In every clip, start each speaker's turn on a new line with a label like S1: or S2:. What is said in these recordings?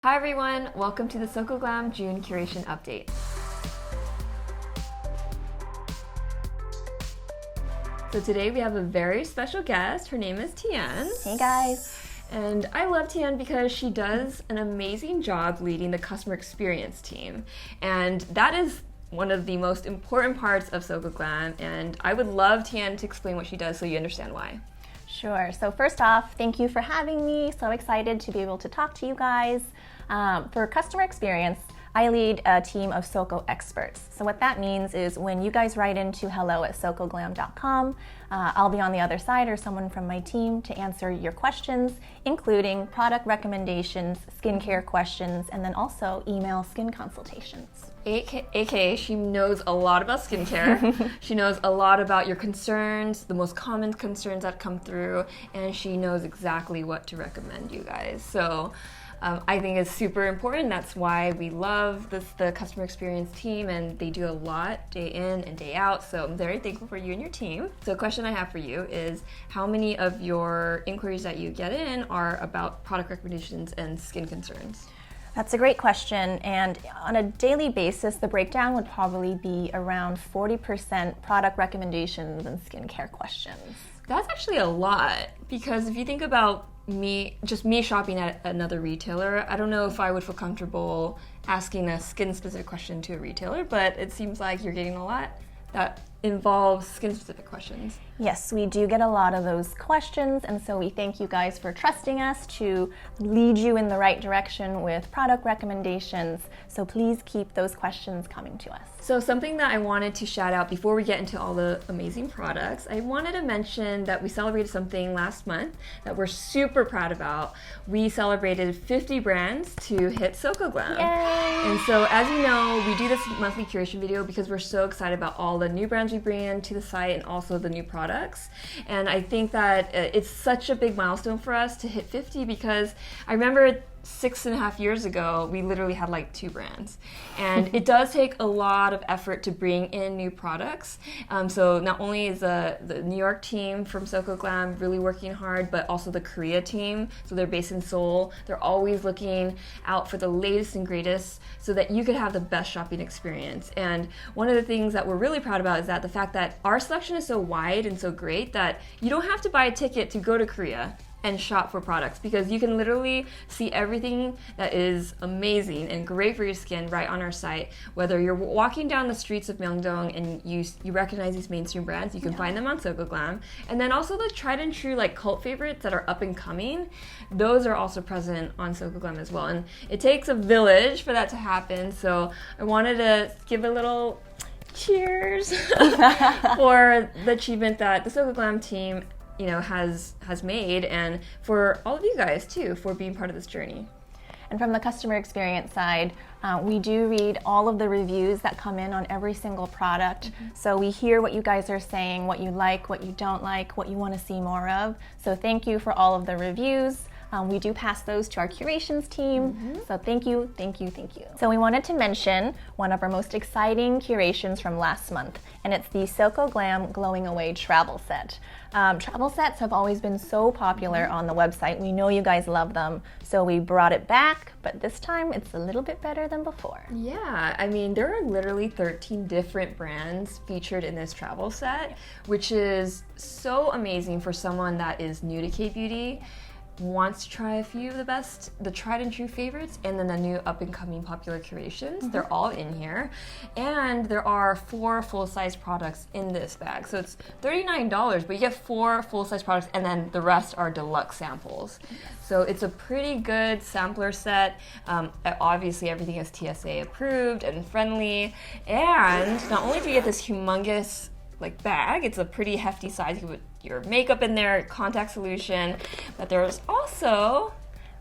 S1: Hi everyone, welcome to the Soko Glam June Curation Update. So today we have a very special guest. Her name is Tien.
S2: Hey guys.
S1: And I love Tien because she does an amazing job leading the customer experience team. And that is one of the most important parts of Soko Glam, and I would love Tien to explain what she does so you understand why.
S2: Sure. So first off, thank you for having me. So excited to be able to talk to you guys. For customer experience, I lead a team of Soko experts. So what that means is when you guys write into hello@sokoglam.com, I'll be on the other side or someone from my team to answer your questions, including product recommendations, skincare questions, and then also email skin consultations.
S1: AKA, she knows a lot about skincare. She knows a lot about your concerns, the most common concerns that come through, and she knows exactly what to recommend you guys. So I think it's super important. That's why we love the customer experience team, and they do a lot day in and day out. So I'm very thankful for you and your team. So a question I have for you is, how many of your inquiries that you get in are about product recommendations and skin concerns?
S2: That's a great question, and on a daily basis, the breakdown would probably be around 40% product recommendations and skincare questions.
S1: That's actually a lot, because if you think about me shopping at another retailer, I don't know if I would feel comfortable asking a skin-specific question to a retailer, but it seems like you're getting a lot that involves skin-specific questions.
S2: Yes, we do get a lot of those questions, and so we thank you guys for trusting us to lead you in the right direction with product recommendations. So please keep those questions coming to us.
S1: So something that I wanted to shout out before we get into all the amazing products, I wanted to mention that we celebrated something last month that we're super proud about. We celebrated 50 brands to hit Soko Glam.
S2: Yay!
S1: And so as you know, we do this monthly curation video because we're so excited about all the new brands we bring into the site and also the new products. And I think that it's such a big milestone for us to hit 50, because I remember 6.5 years ago, we literally had like 2 brands. And it does take a lot of effort to bring in new products. So not only is the New York team from Soko Glam really working hard, but also the Korea team. So they're based in Seoul. They're always looking out for the latest and greatest so that you could have the best shopping experience. And one of the things that we're really proud about is that the fact that our selection is so wide and so great that you don't have to buy a ticket to go to Korea and shop for products, because you can literally see everything that is amazing and great for your skin right on our site. Whether you're walking down the streets of Myeongdong and you recognize these mainstream brands, you can find them on Soko Glam. And then also the tried and true like cult favorites that are up and coming, those are also present on Soko Glam as well. And it takes a village for that to happen. So I wanted to give a little cheers for the achievement that the Soko Glam team has made, and for all of you guys too for being part of this journey.
S2: And from the customer experience side, we do read all of the reviews that come in on every single product. So we hear what you guys are saying, what you like, what you don't like, what you want to see more of. So thank you for all of the reviews. We do pass those to our curations team. So thank you, thank you, thank you. So we wanted to mention one of our most exciting curations from last month, and it's the Soko Glam Glowing Away travel set. Travel sets have always been so popular on the website. We know you guys love them, so we brought it back, but this time it's a little bit better than before.
S1: Yeah, I mean, there are literally 13 different brands featured in this travel set, which is so amazing for someone that is new to K-beauty, wants to try a few of the tried and true favorites, and then the new up and coming popular curations. They're all in here, and there are 4 full-size products in this bag. So it's $39, but you get 4 full-size products, and then the rest are deluxe samples. So it's a pretty good sampler set. Obviously everything is TSA approved and friendly, and not only do you get this humongous bag, it's a pretty hefty size. You put your makeup in there, contact solution, but there's also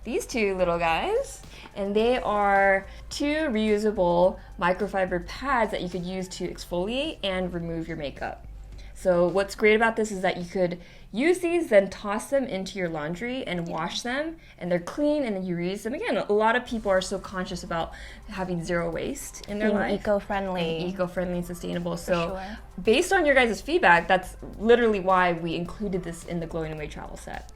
S1: these 2 little guys, and they are 2 reusable microfiber pads that you could use to exfoliate and remove your makeup. So what's great about this is that you could use these, then toss them into your laundry and wash them, and they're clean, and then you reuse them again. A lot of people are so conscious about having zero waste in their life.
S2: Eco-friendly
S1: and sustainable. So
S2: sure.
S1: Based on your guys' feedback, that's literally why we included this in the Glowing Away travel set.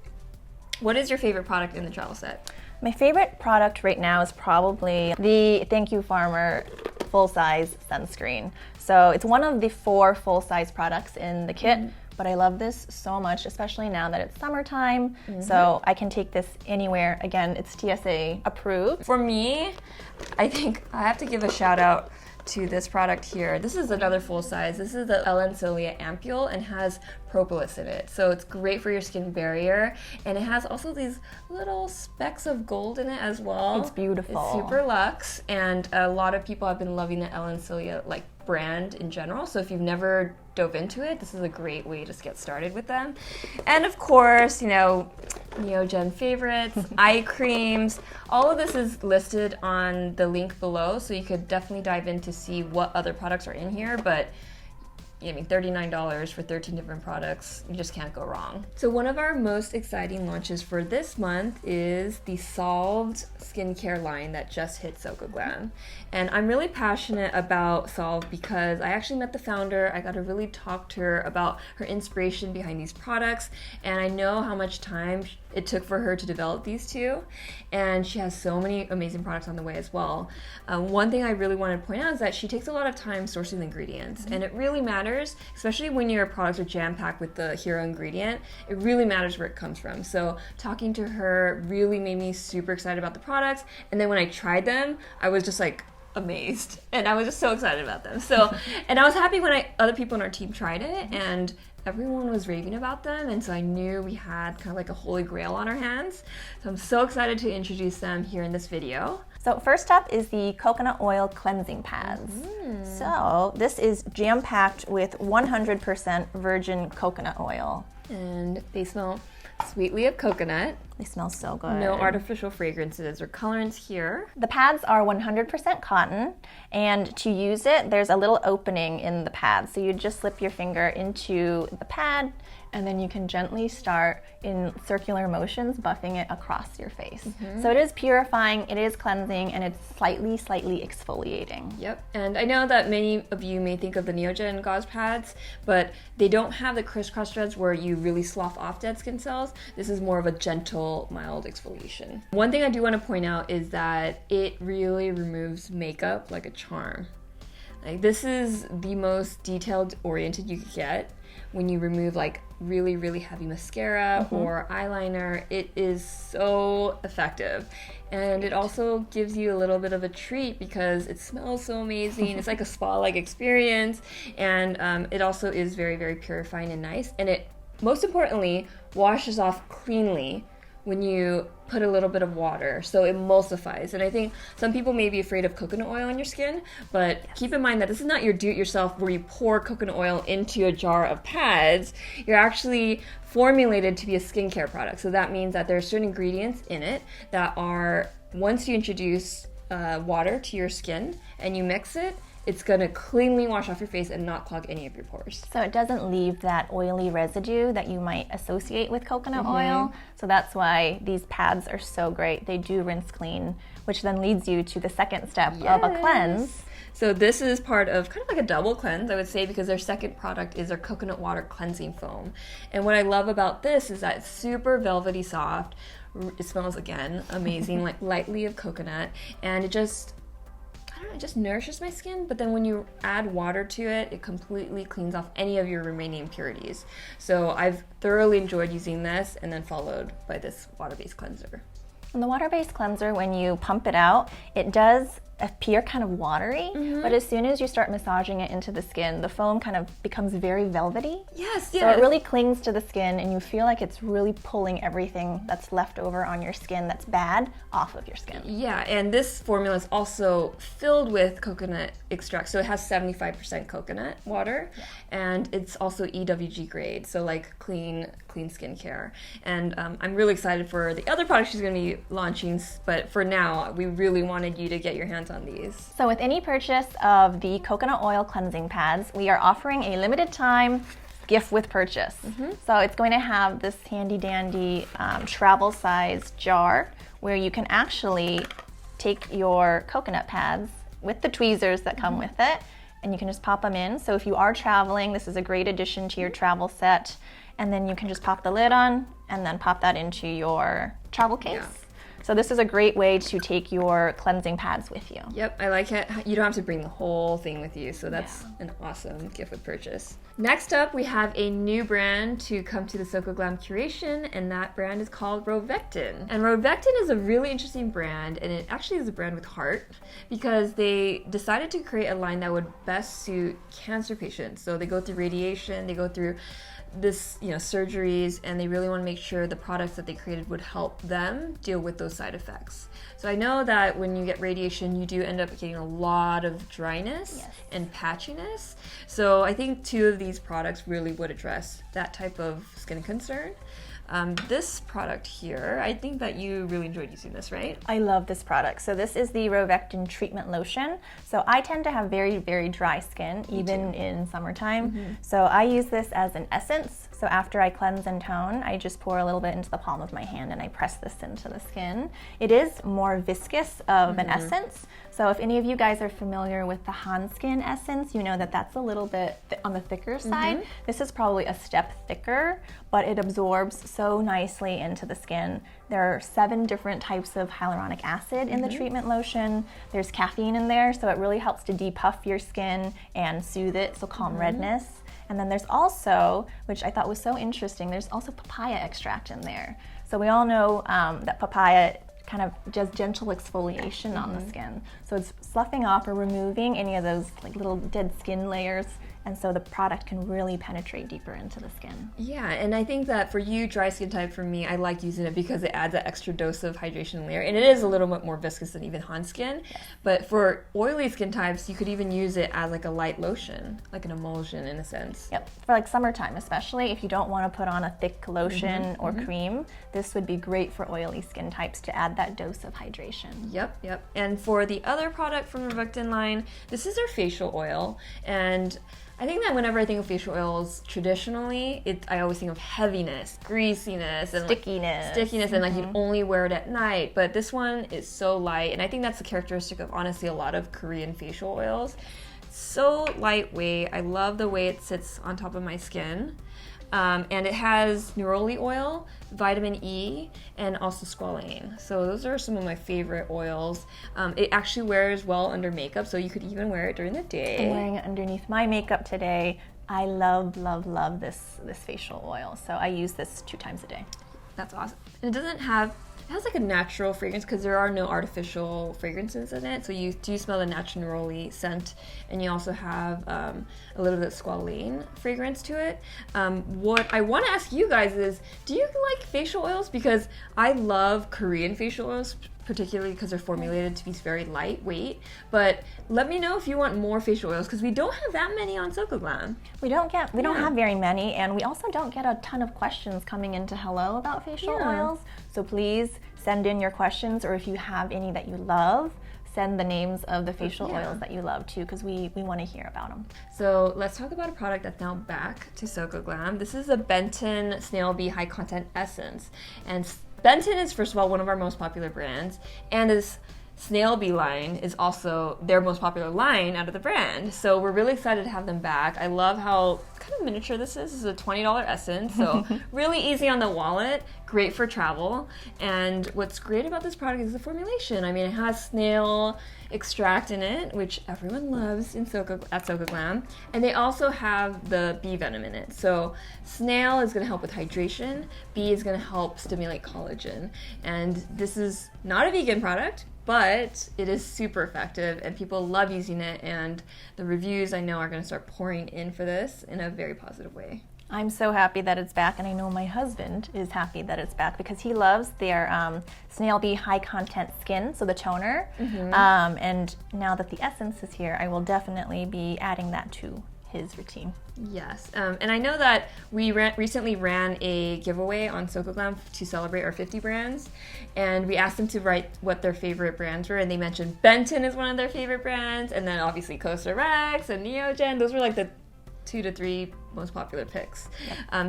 S1: What is your favorite product in the travel set?
S2: My favorite product right now is probably the Thank You Farmer full-size sunscreen. So it's one of the 4 full-size products in the kit, but I love this so much, especially now that it's summertime. So I can take this anywhere. Again, it's TSA approved.
S1: For me, I think I have to give a shout out to this product here. This is another full size. This is the Cilia Ampoule and has Propolis in it. So it's great for your skin barrier. And it has also these little specks of gold in it as well.
S2: It's beautiful.
S1: It's super luxe. And a lot of people have been loving the Cilia brand in general. So if you've never dove into it, this is a great way to just get started with them. And of course, Neogen favorites, eye creams. All of this is listed on the link below, so you could definitely dive in to see what other products are in here. But $39 for 13 different products, you just can't go wrong. So one of our most exciting launches for this month is the Solved skincare line that just hit Soko Glam. And I'm really passionate about Solved because I actually met the founder. I got to really talk to her about her inspiration behind these products, and I know how much time it took for her to develop these two, and she has so many amazing products on the way as well. One thing I really want to point out is that she takes a lot of time sourcing the ingredients, and it really matters, especially when your products are jam-packed with the hero ingredient. It really matters where it comes from. So talking to her really made me super excited about the products, and then when I tried them, I was just amazed, and I was just so excited about them. So, and I was happy when other people on our team tried it, and everyone was raving about them, and so I knew we had kind of a holy grail on our hands. So I'm so excited to introduce them here in this video.
S2: So first up is the coconut oil cleansing pads. So this is jam-packed with 100% virgin coconut oil.
S1: And they smell sweetly of coconut.
S2: They smell so good.
S1: No artificial fragrances or colorants here.
S2: The pads are 100% cotton, and to use it, there's a little opening in the pad. So you just slip your finger into the pad, and then you can gently start in circular motions, buffing it across your face. So it is purifying, it is cleansing, and it's slightly exfoliating.
S1: Yep, and I know that many of you may think of the Neogen gauze pads, but they don't have the crisscross threads where you really slough off dead skin cells. This is more of a gentle, mild exfoliation. One thing I do want to point out is that it really removes makeup like a charm. This is the most detailed oriented you could get. When you remove really heavy mascara or eyeliner, it is so effective. And it also gives you a little bit of a treat because it smells so amazing. It's like a spa-like experience, and it also is very purifying and nice. And it, most importantly, washes off cleanly when you put a little bit of water, so it emulsifies. And I think some people may be afraid of coconut oil on your skin, but keep in mind that this is not your do-it-yourself where you pour coconut oil into a jar of pads. You're actually formulated to be a skincare product. So that means that there are certain ingredients in it that are, once you introduce water to your skin and you mix it, it's gonna cleanly wash off your face and not clog any of your pores.
S2: So it doesn't leave that oily residue that you might associate with coconut oil. So that's why these pads are so great. They do rinse clean, which then leads you to the second step of a cleanse.
S1: So this is part of kind of like a double cleanse, I would say, because their second product is their coconut water cleansing foam. And what I love about this is that it's super velvety soft. It smells, again, amazing, lightly of coconut, and it just nourishes my skin, but then when you add water to it, it completely cleans off any of your remaining impurities. So I've thoroughly enjoyed using this, and then followed by this water-based cleanser.
S2: And the water-based cleanser, when you pump it out, it does appear kind of watery, but as soon as you start massaging it into the skin, the foam kind of becomes very velvety.
S1: Yes.
S2: So it really clings to the skin, and you feel like it's really pulling everything that's left over on your skin that's bad off of your skin. Yeah,
S1: and this formula is also filled with coconut extract, so it has 75% coconut water, and it's also EWG grade, so clean skincare. And I'm really excited for the other products she's going to be launching, but for now, we really wanted you to get your hands on these. So
S2: with any purchase of the coconut oil cleansing pads, we are offering a limited time gift with purchase. So it's going to have this handy dandy travel size jar where you can actually take your coconut pads with the tweezers that come with it, and you can just pop them in. So if you are traveling, this is a great addition to your travel set, and then you can just pop the lid on and then pop that into your travel case. So this is a great way to take your cleansing pads with you.
S1: Yep, I like it. You don't have to bring the whole thing with you, so that's an awesome gift with purchase. Next up, we have a new brand to come to the Soko Glam curation, and that brand is called Rovectin. And Rovectin is a really interesting brand, and it actually is a brand with heart, because they decided to create a line that would best suit cancer patients. So they go through radiation, they go through this, surgeries, and they really want to make sure the products that they created would help them deal with those side effects. So I know that when you get radiation, you do end up getting a lot of dryness and patchiness. So I think 2 of these products really would address that type of skin concern. This product here, I think that you really enjoyed using this, right?
S2: I love this product. So this is the Rovectin treatment lotion. So I tend to have very, very dry skin, even in summertime. So I use this as an essence. So after I cleanse and tone, I just pour a little bit into the palm of my hand and I press this into the skin. It is more viscous of an essence. So if any of you guys are familiar with the Hanskin essence, you know that that's a little bit on the thicker side. This is probably a step thicker, but it absorbs so nicely into the skin. There are 7 different types of hyaluronic acid in the treatment lotion. There's caffeine in there, so it really helps to depuff your skin and soothe it, so calm redness. And then there's also, which I thought was so interesting, there's also papaya extract in there. So we all know that papaya kind of does gentle exfoliation on the skin. So it's sloughing off or removing any of those like little dead skin layers, and so the product can really penetrate deeper into the skin.
S1: Yeah, and I think that for you, dry skin type, for me, I like using it because it adds that extra dose of hydration layer, and it is a little bit more viscous than even Hanskin. But for oily skin types, you could even use it as like a light lotion, like an emulsion in a sense.
S2: Yep, for like summertime especially, if you don't want to put on a thick lotion or cream, this would be great for oily skin types to add that dose of hydration.
S1: Yep. And for the other product from the Rovectin line, this is their facial oil, and I think that whenever I think of facial oils, traditionally, I always think of heaviness, greasiness, and stickiness, and like you'd only wear it at night. But this one is so light, and I think that's the characteristic of honestly a lot of Korean facial oils. So lightweight. I love the way it sits on top of my skin. And it has neroli oil, vitamin E, and also squalane. So those are some of my favorite oils. It actually wears well under makeup, so you could even wear it during the day.
S2: I'm wearing it underneath my makeup today. I love this facial oil. So I use this 2 times a day.
S1: That's awesome. And it has like a natural fragrance because there are no artificial fragrances in it. So you do smell the natural neroli scent, and you also have a little bit of squalane fragrance to it. What I want to ask you guys is, do you like facial oils? Because I love Korean facial oils, particularly because they're formulated to be very lightweight. But let me know if you want more facial oils, because we don't have that many on Soko Glam.
S2: We don't have very many, and we also don't get a ton of questions coming into Hello about facial oils. So please send in your questions, or if you have any that you love, send the names of the facial oils that you love too, because we want to hear about them.
S1: So let's talk about a product that's now back to Soko Glam. This is a Benton Snail Bee High Content Essence, and Benton is, first of all, one of our most popular brands, and this Snail Bee line is also their most popular line out of the brand. So we're really excited to have them back. I love how kind of miniature this is. This is a $20 essence, so really easy on the wallet, great for travel. And what's great about this product is the formulation. I mean, it has snail extract in it, which everyone loves at Soko Glam. And they also have the bee venom in it. So snail is going to help with hydration. Bee is going to help stimulate collagen. And this is not a vegan product, but it is super effective and people love using it, and the reviews I know are going to start pouring in for this in a very positive way.
S2: I'm so happy that it's back, and I know my husband is happy that it's back because he loves their Snail Bee High Content Skin, so the toner. And now that the essence is here, I will definitely be adding that to his routine.
S1: Yes, and I know that we recently ran a giveaway on Soko Glam to celebrate our 50 brands, and we asked them to write what their favorite brands were, and they mentioned Benton is one of their favorite brands, and then obviously COSRX and Neogen. Those were like the 2 to 3 most popular picks.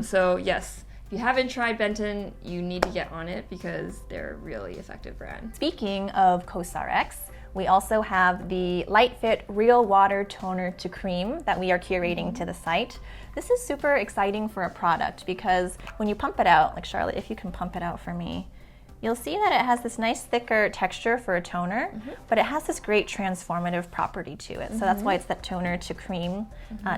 S1: So yes, if you haven't tried Benton, you need to get on it because they're a really effective brand.
S2: Speaking of COSRX, we also have the Light Fit Real Water Toner to Cream that we are curating to the site. This is super exciting for a product because when you pump it out, like Charlotte, if you can pump it out for me, you'll see that it has this nice thicker texture for a toner, but it has this great transformative property to it. So that's why it's that toner to cream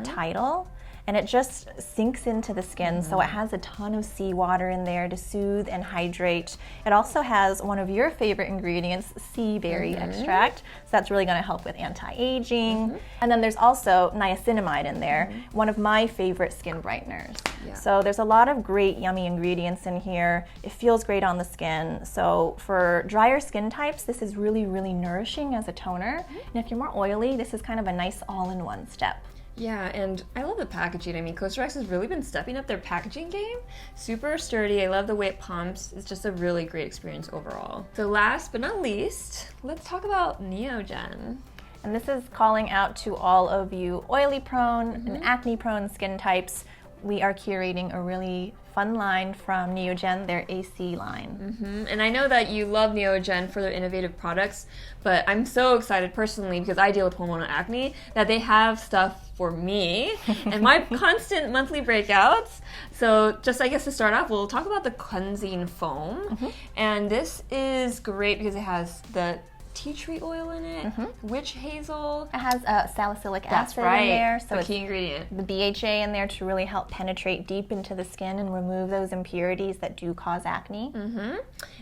S2: title. And it just sinks into the skin, so it has a ton of seawater in there to soothe and hydrate. It also has one of your favorite ingredients, sea berry extract, so that's really gonna help with anti-aging. And then there's also niacinamide in there, one of my favorite skin brighteners. So there's a lot of great, yummy ingredients in here. It feels great on the skin. So for drier skin types, this is really, really nourishing as a toner. And if you're more oily, this is kind of a nice all-in-one step.
S1: Yeah, and I love the packaging. I mean, COSRX has really been stepping up their packaging game. Super sturdy. I love the way it pumps. It's just a really great experience overall. So last but not least, let's talk about Neogen.
S2: And this is calling out to all of you oily prone and acne prone skin types. We are curating a really fun line from Neogen, their AC line.
S1: And I know that you love Neogen for their innovative products, but I'm so excited personally because I deal with hormonal acne that they have stuff for me and my constant monthly breakouts. So just I guess to start off, we'll talk about the cleansing foam. And this is great because it has the tea tree oil in it, witch hazel.
S2: It has salicylic acid in there, so
S1: the
S2: it's
S1: key ingredient.
S2: the BHA in there to really help penetrate deep into the skin and remove those impurities that do cause acne.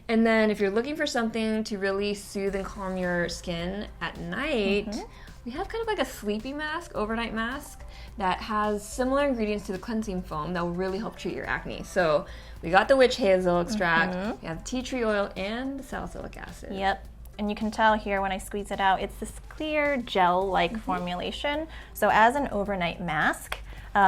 S1: And then if you're looking for something to really soothe and calm your skin at night, we have kind of like a sleepy mask, overnight mask, that has similar ingredients to the cleansing foam that will really help treat your acne. So we got the witch hazel extract, we have tea tree oil, and the salicylic acid.
S2: Yep. And you can tell here when I squeeze it out, it's this clear gel-like formulation. So as an overnight mask,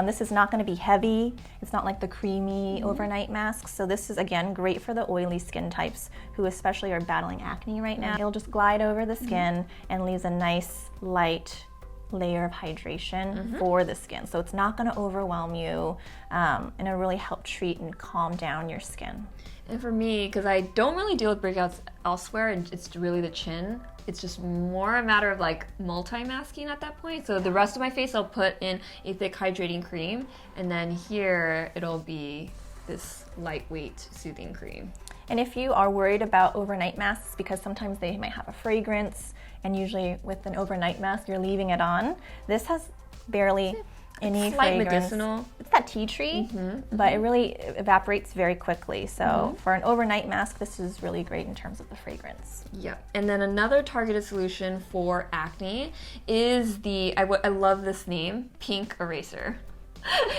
S2: this is not going to be heavy. It's not like the creamy overnight masks. So this is, again, great for the oily skin types who especially are battling acne right now. It'll just glide over the skin and leaves a nice, light layer of hydration for the skin. So it's not going to overwhelm you, and it'll really help treat and calm down your skin.
S1: And for me, because I don't really deal with breakouts elsewhere, and it's really the chin, it's just more a matter of like multi-masking at that point. So the rest of my face I'll put in a thick hydrating cream, and then here it'll be this lightweight soothing cream.
S2: And if you are worried about overnight masks, because sometimes they might have a fragrance, and usually with an overnight mask you're leaving it on, this has barely any
S1: slight
S2: fragrance.
S1: Medicinal.
S2: It's that tea tree, but it really evaporates very quickly. So for an overnight mask, this is really great in terms of the fragrance.
S1: Yep. And then another targeted solution for acne is I love this name, Pink Eraser.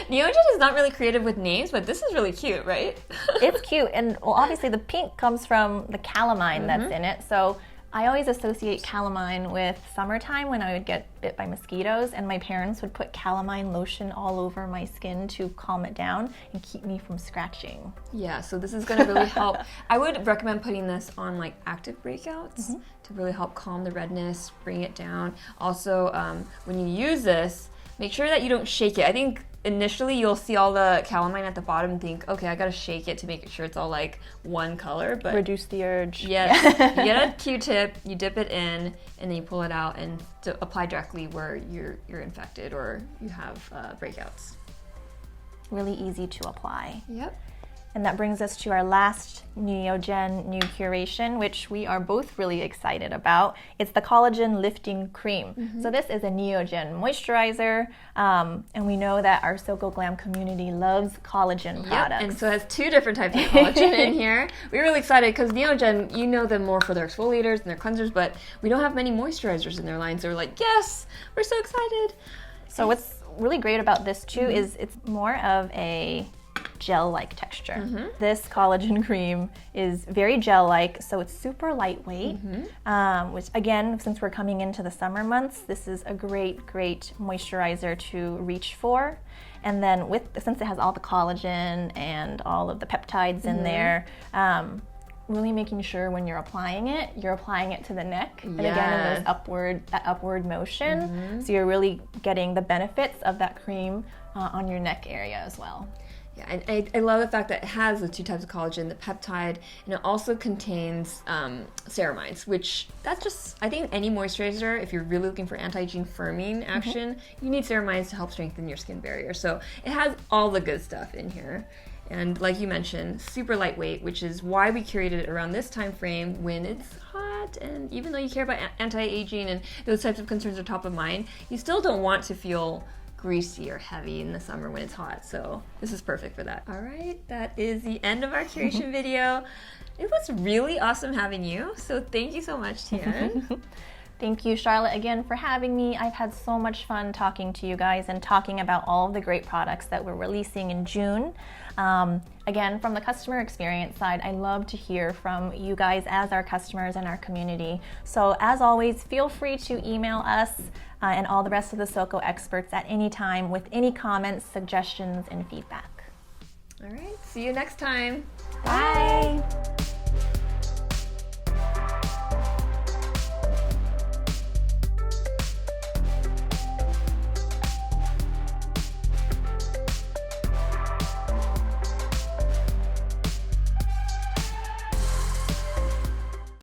S1: Neogen is not really creative with names, but this is really cute, right?
S2: It's cute, and well, obviously the pink comes from the calamine that's in it. So I always associate calamine with summertime when I would get bit by mosquitoes, and my parents would put calamine lotion all over my skin to calm it down and keep me from scratching.
S1: Yeah, so this is going to really help. I would recommend putting this on like active breakouts to really help calm the redness, bring it down. Also, when you use this, make sure that you don't shake it. I think initially you'll see all the calamine at the bottom and think, okay, I gotta shake it to make sure it's all like one color, but
S2: reduce the urge.
S1: Yes, you get a Q-tip, you dip it in, and then you pull it out and to apply directly where you're infected or you have breakouts.
S2: Really easy to apply.
S1: Yep.
S2: And that brings us to our last Neogen new curation, which we are both really excited about. It's the Collagen Lifting Cream. So this is a Neogen moisturizer, and we know that our Soko Glam community loves collagen products.
S1: And so it has two different types of collagen in here. We're really excited because Neogen, you know them more for their exfoliators and their cleansers, but we don't have many moisturizers in their line, so we're like, yes, we're so excited.
S2: So what's really great about this too is it's more of a gel-like texture. This collagen cream is very gel-like, so it's super lightweight, which again, since we're coming into the summer months, this is a great moisturizer to reach for. And then since it has all the collagen and all of the peptides in there, really making sure when you're applying it to the neck, and again in that upward motion, so you're really getting the benefits of that cream on your neck area as well.
S1: Yeah, and I love the fact that it has the two types of collagen, the peptide, and it also contains ceramides, which that's just, I think any moisturizer, if you're really looking for anti-aging firming action, you need ceramides to help strengthen your skin barrier. So it has all the good stuff in here. And like you mentioned, super lightweight, which is why we curated it around this time frame when it's hot. And even though you care about anti-aging and those types of concerns are top of mind, you still don't want to feel greasy or heavy in the summer when it's hot. So this is perfect for that. All right, that is the end of our curation video. It was really awesome having you. So thank you so much, Tien.
S2: Thank you, Charlotte, again for having me. I've had so much fun talking to you guys and talking about all of the great products that we're releasing in June. Again, from the customer experience side, I love to hear from you guys as our customers and our community. So as always, feel free to email us and all the rest of the Soko experts at any time with any comments, suggestions, and feedback.
S1: All right, see you next time.
S2: Bye.